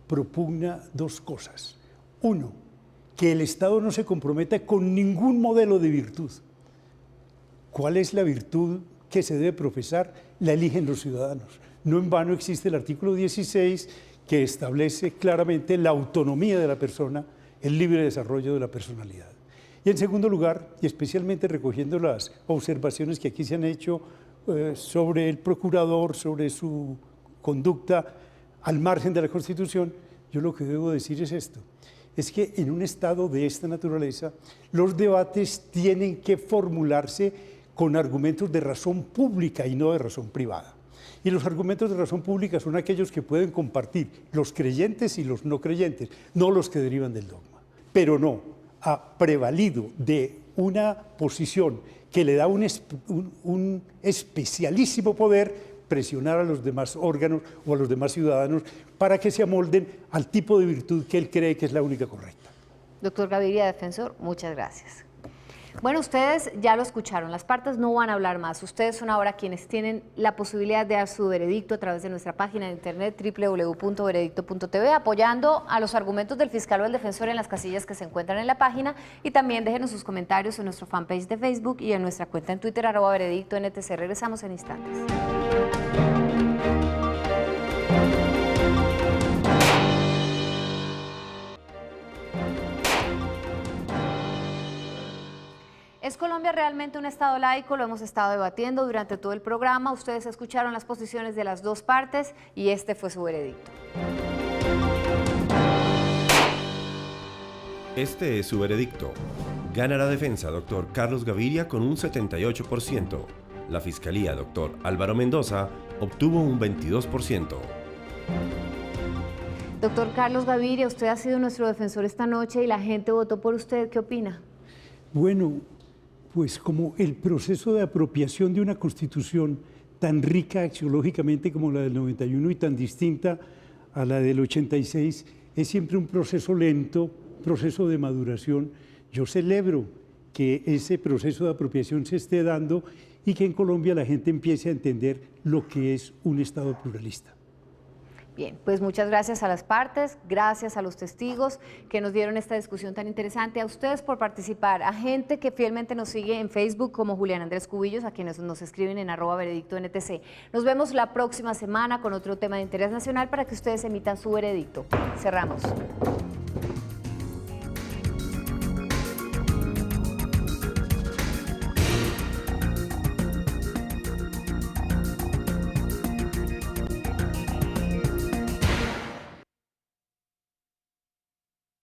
Speaker 5: propugna dos cosas. Uno, que el Estado no se comprometa con ningún modelo de virtud. ¿Cuál es la virtud que se debe profesar? La eligen los ciudadanos. No en vano existe el artículo 16 que establece claramente la autonomía de la persona, el libre desarrollo de la personalidad. Y en segundo lugar, y especialmente recogiendo las observaciones que aquí se han hecho sobre el procurador, sobre su conducta al margen de la Constitución, yo lo que debo decir es esto. Es que en un Estado de esta naturaleza, los debates tienen que formularse con argumentos de razón pública y no de razón privada. Y los argumentos de razón pública son aquellos que pueden compartir los creyentes y los no creyentes, no los que derivan del dogma. Pero no, ha prevalido de una posición que le da un especialísimo poder presionar a los demás órganos o a los demás ciudadanos para que se amolden al tipo de virtud que él cree que es la única correcta.
Speaker 2: Doctor Gaviria, defensor, muchas gracias. Bueno, ustedes ya lo escucharon, las partes no van a hablar más. Ustedes son ahora quienes tienen la posibilidad de dar su veredicto a través de nuestra página de internet www.veredicto.tv, apoyando a los argumentos del fiscal o el defensor en las casillas que se encuentran en la página, y también déjenos sus comentarios en nuestro fanpage de Facebook y en nuestra cuenta en Twitter @veredicto_NTC. Regresamos en instantes. ¿Es Colombia realmente un Estado laico? Lo hemos estado debatiendo durante todo el programa. Ustedes escucharon las posiciones de las dos partes y este fue su veredicto.
Speaker 3: Este es su veredicto. Gana la defensa, doctor Carlos Gaviria, con un 78%. La fiscalía, doctor Álvaro Mendoza, obtuvo un 22%.
Speaker 2: Doctor Carlos Gaviria, usted ha sido nuestro defensor esta noche y la gente votó por usted. ¿Qué opina?
Speaker 5: Bueno, pues como el proceso de apropiación de una constitución tan rica axiológicamente como la del 91 y tan distinta a la del 86, es siempre un proceso lento, proceso de maduración. Yo celebro que ese proceso de apropiación se esté dando y que en Colombia la gente empiece a entender lo que es un Estado pluralista.
Speaker 2: Bien, pues muchas gracias a las partes, gracias a los testigos que nos dieron esta discusión tan interesante, a ustedes por participar, a gente que fielmente nos sigue en Facebook como Julián Andrés Cubillos, a quienes nos escriben en @veredicto_NTC. Nos vemos la próxima semana con otro tema de interés nacional para que ustedes emitan su veredicto. Cerramos.